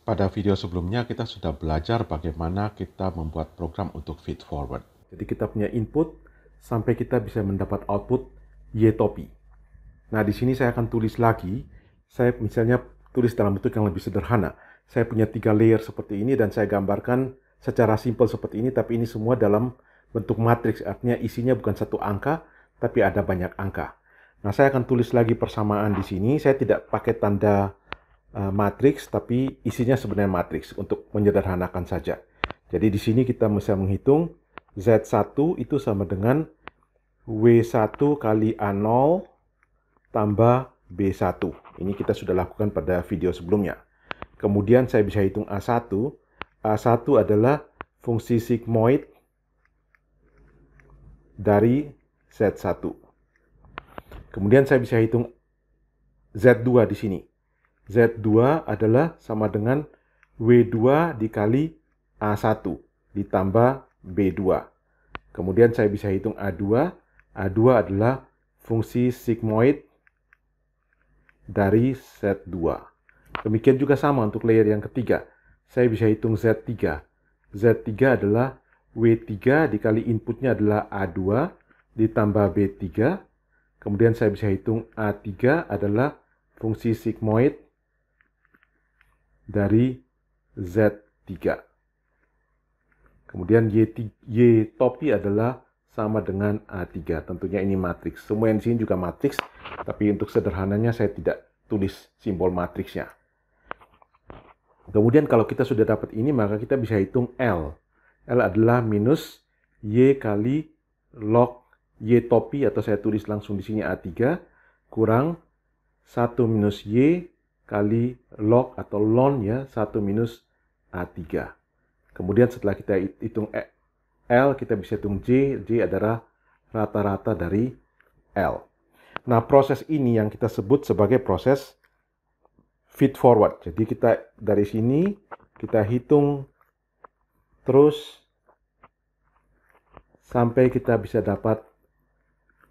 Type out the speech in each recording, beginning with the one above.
Pada video sebelumnya kita sudah belajar bagaimana kita membuat program untuk feed forward. Jadi kita punya input sampai kita bisa mendapat output YTOPI. Nah, di sini saya akan tulis lagi. Saya misalnya tulis dalam bentuk yang lebih sederhana. Saya punya 3 layer seperti ini dan saya gambarkan secara simpel seperti ini, tapi ini semua dalam bentuk matriks. Artinya isinya bukan satu angka, tapi ada banyak angka. Nah, saya akan tulis lagi persamaan di sini. Saya tidak pakai tanda matriks, tapi isinya sebenarnya matriks untuk menyederhanakan saja. Jadi di sini kita bisa menghitung Z1 itu sama dengan W1 kali A0 tambah B1. Ini kita sudah lakukan pada video sebelumnya. Kemudian saya bisa hitung A1. A1 adalah fungsi sigmoid dari Z1. Kemudian saya bisa hitung Z2 di sini. Z2 adalah sama dengan W2 dikali A1 ditambah B2. Kemudian saya bisa hitung A2. A2 adalah fungsi sigmoid dari Z2. Demikian juga sama untuk layer yang ketiga. Saya bisa hitung Z3. Z3 adalah W3 dikali inputnya adalah A2 ditambah B3. Kemudian saya bisa hitung A3 adalah fungsi sigmoid dari Z3. Kemudian Y-topi adalah sama dengan A3. Tentunya ini matriks. Semua yang di sini juga matriks, tapi untuk sederhananya saya tidak tulis simbol matriksnya. Kemudian kalau kita sudah dapat ini, maka kita bisa hitung L. L adalah minus Y kali log Y-topi, atau saya tulis langsung di sini A3, kurang 1 minus Y kali log atau ln ya, 1 minus A3. Kemudian setelah kita hitung L, kita bisa hitung J. J adalah rata-rata dari L. Nah, proses ini yang kita sebut sebagai proses feed forward. Jadi kita dari sini, kita hitung terus sampai kita bisa dapat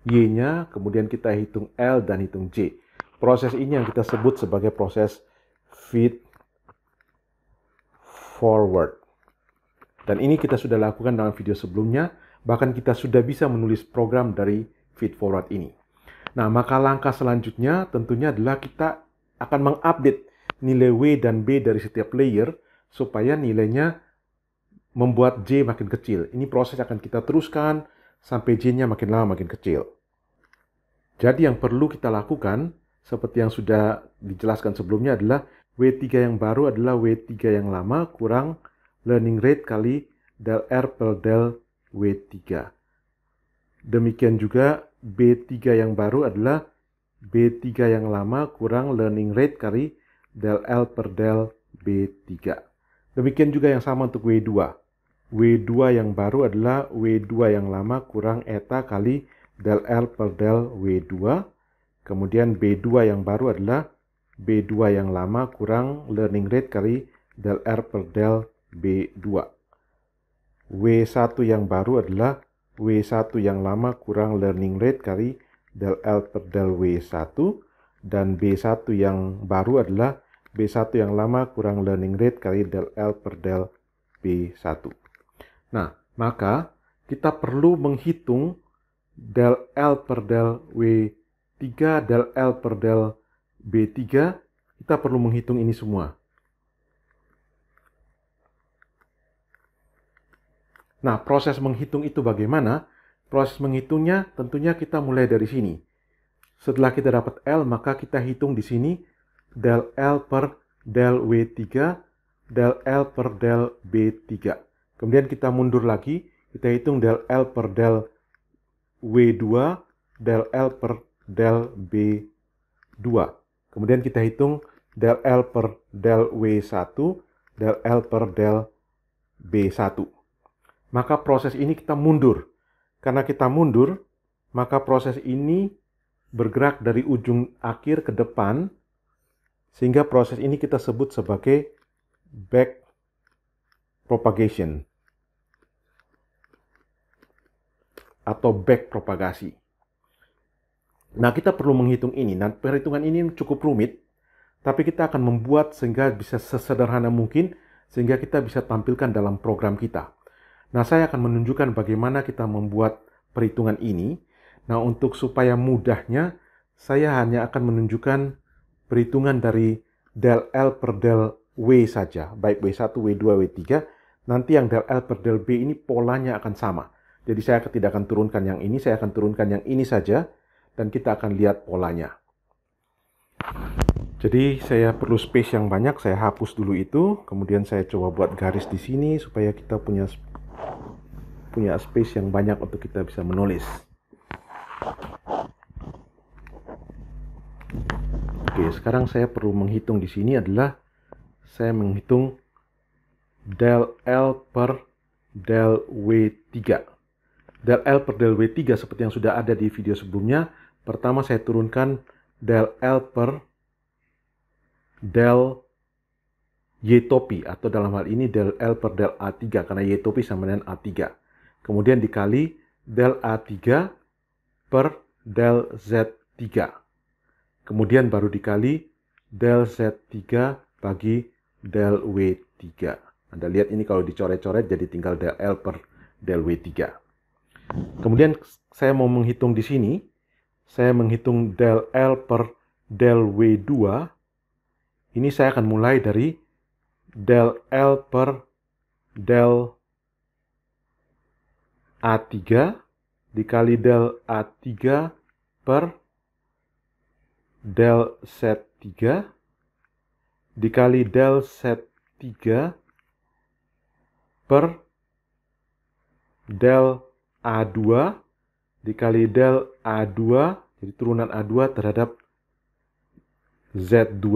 Y-nya, kemudian kita hitung L dan hitung J. Proses ini yang kita sebut sebagai proses feed forward. Dan ini kita sudah lakukan dalam video sebelumnya, bahkan kita sudah bisa menulis program dari feed forward ini. Nah, maka langkah selanjutnya tentunya adalah kita akan mengupdate nilai W dan B dari setiap layer supaya nilainya membuat J makin kecil. Ini proses akan kita teruskan sampai J-nya makin lama makin kecil. Jadi yang perlu kita lakukan, seperti yang sudah dijelaskan sebelumnya, adalah W3 yang baru adalah W3 yang lama kurang learning rate kali del R per del W3. Demikian juga B3 yang baru adalah B3 yang lama kurang learning rate kali del L per del B3. Demikian juga yang sama untuk W2. W2 yang baru adalah W2 yang lama kurang eta kali del L per del W2. Kemudian B2 yang baru adalah B2 yang lama kurang learning rate kali del R per del B2. W1 yang baru adalah W1 yang lama kurang learning rate kali del L per del W1. Dan B1 yang baru adalah B1 yang lama kurang learning rate kali del L per del B1. Nah, maka kita perlu menghitung del L per del W3, del L per del B3, kita perlu menghitung ini semua. Nah, proses menghitung itu bagaimana? Proses menghitungnya tentunya kita mulai dari sini. Setelah kita dapat L, maka kita hitung di sini del L per del W3, del L per del B3. Kemudian kita mundur lagi, kita hitung del L per del W2, del L per del B2. Kemudian kita hitung del L per del W1, del L per del B1. Maka proses ini kita mundur. Karena kita mundur, maka proses ini bergerak dari ujung akhir ke depan, sehingga proses ini kita sebut sebagai back propagation atau back propagasi. Nah, kita perlu menghitung ini. Nah, perhitungan ini cukup rumit, tapi kita akan membuat sehingga bisa sesederhana mungkin, sehingga kita bisa tampilkan dalam program kita. Nah, saya akan menunjukkan bagaimana kita membuat perhitungan ini. Nah, untuk supaya mudahnya, saya hanya akan menunjukkan perhitungan dari del L per del W saja, baik W1, W2, W3. Nanti yang del L per del B ini polanya akan sama. Jadi saya tidak akan turunkan yang ini, saya akan turunkan yang ini saja, dan kita akan lihat polanya. Jadi saya perlu space yang banyak, saya hapus dulu itu, kemudian saya coba buat garis di sini supaya kita punya space yang banyak untuk kita bisa menulis. Oke, sekarang saya perlu menghitung di sini adalah saya menghitung del L per del W3. Del L per del W3 seperti yang sudah ada di video sebelumnya. Pertama saya turunkan del L per del Y topi, atau dalam hal ini del L per del A3, karena Y topi sama dengan A3. Kemudian dikali del A3 per del Z3. Kemudian baru dikali del Z3 bagi del W3. Anda lihat ini kalau dicoret-coret jadi tinggal del L per del W3. Kemudian saya mau menghitung di sini. Saya menghitung del L per del W2. Ini saya akan mulai dari del L per del A3 dikali del A3 per del Z3 dikali del Z3 per del A2 dikali del A2, jadi turunan A2 terhadap Z2,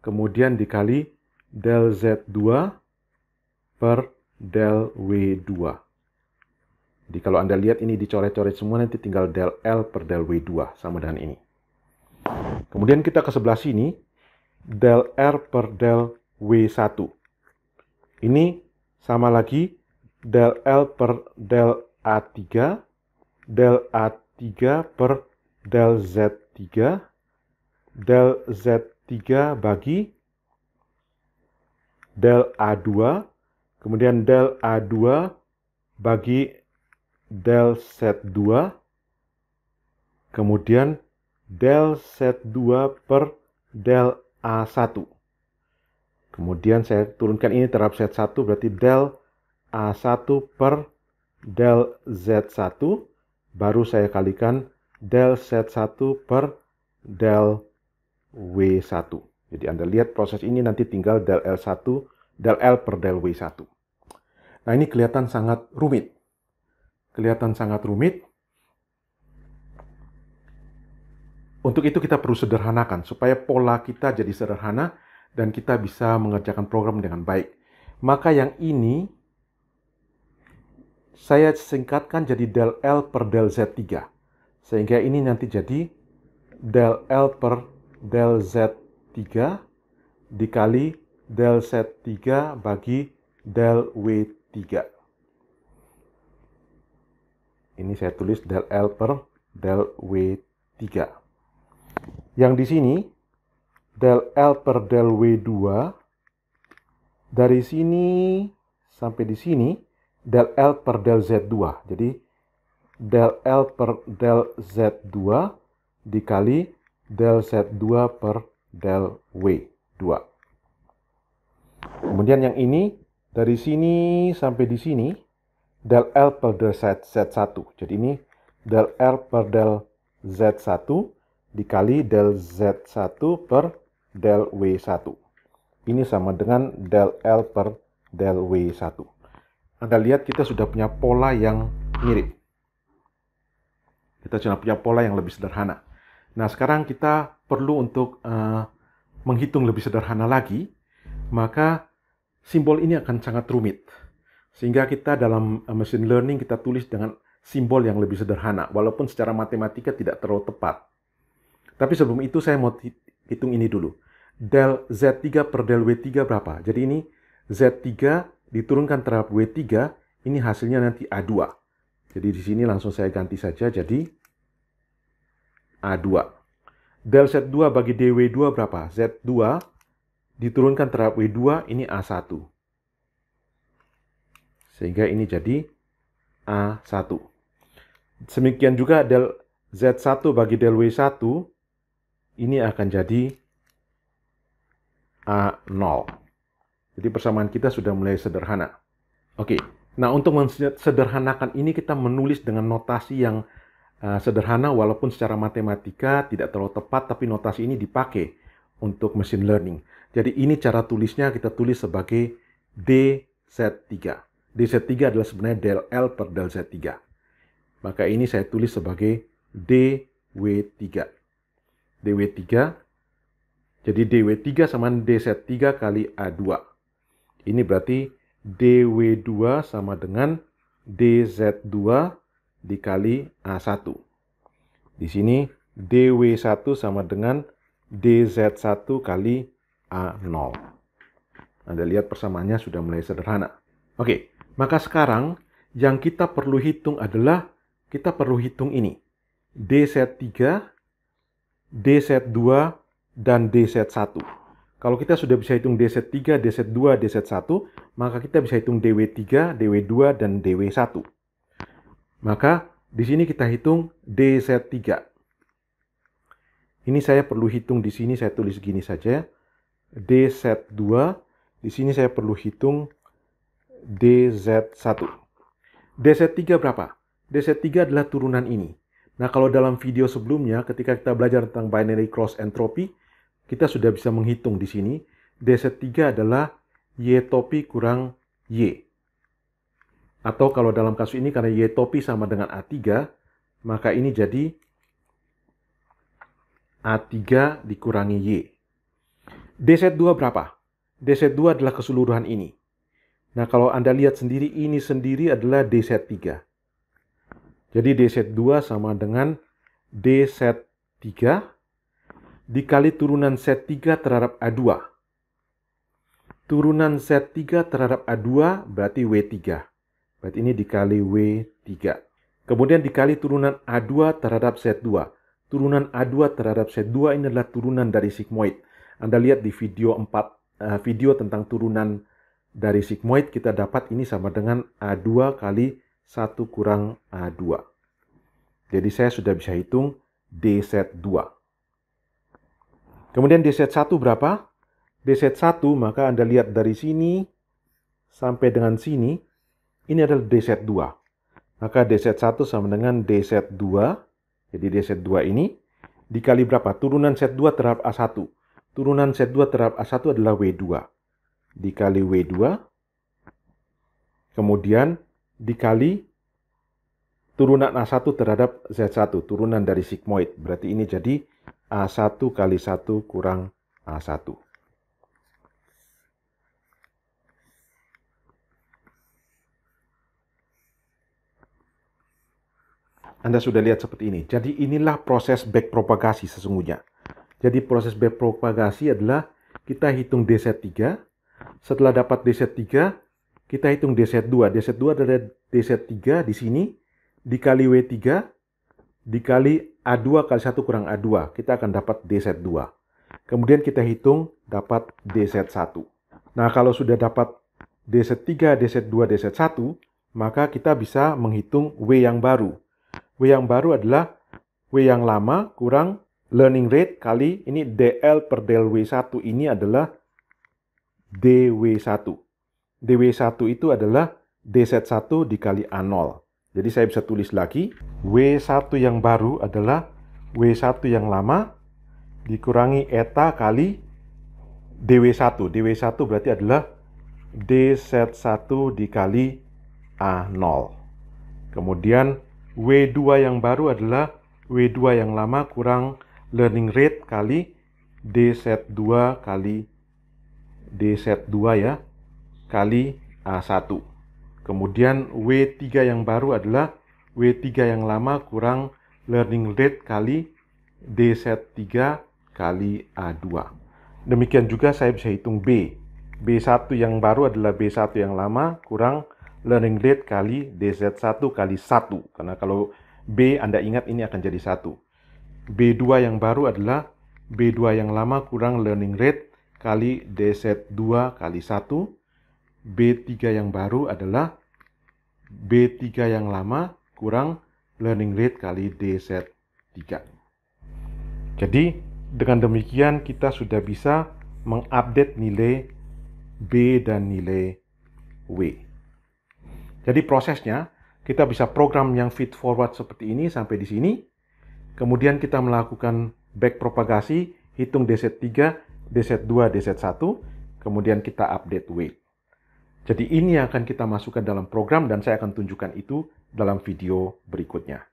kemudian dikali del Z2 per del W2. Jadi kalau Anda lihat ini dicoret-coret semua, nanti tinggal del L per del W2 sama dengan ini. Kemudian kita ke sebelah sini, del R per del W1. Ini sama lagi del L per del A3, del A3 per del Z3, del Z3 bagi del A2, kemudian del A2 bagi del Z2, kemudian del Z2 per del A1. Kemudian saya turunkan ini terhadap Z1, berarti del A1 per del Z1, baru saya kalikan del Z1 per del W1. Jadi Anda lihat proses ini nanti tinggal del L1, del L per del W1. Nah, ini kelihatan sangat rumit. Untuk itu kita perlu sederhanakan supaya pola kita jadi sederhana dan kita bisa mengerjakan program dengan baik. Maka yang ini saya singkatkan jadi del L per del Z3. Sehingga ini nanti jadi del L per del Z3 dikali del Z3 bagi del W3. Ini saya tulis del L per del W3. Yang di sini del L per del W2, dari sini sampai di sini del L per del Z2. Jadi del L per del Z2 dikali del Z2 per del W2. Kemudian yang ini dari sini sampai di sini del L per del Z1. Jadi ini del L per del Z1 dikali del Z1 per del W1. Ini sama dengan del L per del W1. Anda lihat kita sudah punya pola yang mirip. Kita sudah punya pola yang lebih sederhana. Nah, sekarang kita perlu untuk menghitung lebih sederhana lagi. Maka simbol ini akan sangat rumit. Sehingga kita dalam machine learning kita tulis dengan simbol yang lebih sederhana. Walaupun secara matematika tidak terlalu tepat. Tapi sebelum itu saya mau hitung ini dulu. Del Z3 per del W3 berapa? Jadi ini Z3 diturunkan terhadap W3, ini hasilnya nanti A2. Jadi di sini langsung saya ganti saja jadi A2. Del Z2 bagi DW2 berapa? Z2 diturunkan terhadap W2, ini A1. Sehingga ini jadi A1. Demikian juga del Z1 bagi del W1, ini akan jadi A0. Jadi persamaan kita sudah mulai sederhana. Oke, nah untuk mensederhanakan ini kita menulis dengan notasi yang sederhana walaupun secara matematika tidak terlalu tepat, tapi notasi ini dipakai untuk machine learning. Jadi ini cara tulisnya, kita tulis sebagai DZ3. DZ3 adalah sebenarnya del L per del Z3. Maka ini saya tulis sebagai DW3. DW3, jadi DW3 sama DZ3 kali A2. Ini berarti DW2 sama dengan DZ2 dikali A1. Di sini DW1 sama dengan DZ1 kali A0. Anda lihat persamaannya sudah mulai sederhana. Oke, maka sekarang yang kita perlu hitung adalah kita perlu hitung ini. DZ3, DZ2, dan DZ1. Kalau kita sudah bisa hitung DZ3, DZ2, DZ1, maka kita bisa hitung DW3, DW2, dan DW1. Maka di sini kita hitung DZ3. Ini saya perlu hitung di sini, saya tulis gini saja. DZ2, di sini saya perlu hitung DZ1. DZ3 berapa? DZ3 adalah turunan ini. Nah, kalau dalam video sebelumnya ketika kita belajar tentang binary cross entropy, kita sudah bisa menghitung di sini. DZ3 adalah Y topi kurang Y. Atau kalau dalam kasus ini karena Y topi sama dengan A3, maka ini jadi A3 dikurangi Y. DZ2 berapa? DZ2 adalah keseluruhan ini. Nah, kalau Anda lihat sendiri, ini sendiri adalah DZ3. Jadi DZ2 sama dengan DZ3 dikali turunan Z3 terhadap A2. Turunan Z3 terhadap A2 berarti W3. Berarti ini dikali W3. Kemudian dikali turunan A2 terhadap Z2. Turunan A2 terhadap Z2 ini adalah turunan dari sigmoid. Anda lihat di video 4, video tentang turunan dari sigmoid, kita dapat ini sama dengan A2 kali 1 kurang A2. Jadi saya sudah bisa hitung DZ2. Kemudian DZ1 berapa? DZ1, maka Anda lihat dari sini sampai dengan sini, ini adalah DZ2. Maka DZ1 sama dengan DZ2. Jadi DZ2 ini dikali berapa? Turunan Z2 terhadap A1. Turunan Z2 terhadap A1 adalah W2. Dikali W2. Kemudian dikali turunan A1 terhadap Z1. Turunan dari sigmoid. Berarti ini jadi A1 kali 1 kurang A1. Anda sudah lihat seperti ini. Jadi inilah proses backpropagasi sesungguhnya. Jadi proses backpropagasi adalah kita hitung DZ3. Setelah dapat DZ3, kita hitung DZ2. DZ2 adalah DZ3 di sini dikali W3 dikali A2 kali 1 kurang A2. Kita akan dapat DZ2. Kemudian kita hitung dapat DZ1. Nah, kalau sudah dapat DZ3, DZ2, DZ1, maka kita bisa menghitung W yang baru. W yang baru adalah W yang lama kurang learning rate kali ini DL per del W1 ini adalah DW1. DW1 itu adalah DZ1 dikali A0. Jadi saya bisa tulis lagi, W1 yang baru adalah W1 yang lama dikurangi eta kali DW1. DW1 berarti adalah DZ1 dikali A0. Kemudian W2 yang baru adalah W2 yang lama kurang learning rate kali DZ2 kali DZ2 ya, kali A1. Kemudian W3 yang baru adalah W3 yang lama kurang learning rate kali DZ3 kali A2. Demikian juga saya bisa hitung B. B1 yang baru adalah B1 yang lama kurang learning rate kali DZ1 kali 1. Karena kalau B Anda ingat ini akan jadi 1. B2 yang baru adalah B2 yang lama kurang learning rate kali DZ2 kali 1. B3 yang baru adalah B3 yang lama kurang learning rate kali DZ3. Jadi, dengan demikian kita sudah bisa mengupdate nilai B dan nilai W. Jadi prosesnya, kita bisa program yang feed forward seperti ini sampai di sini. Kemudian kita melakukan backpropagasi, hitung DZ3, DZ2, DZ1, kemudian kita update weight. Jadi ini yang akan kita masukkan dalam program dan saya akan tunjukkan itu dalam video berikutnya.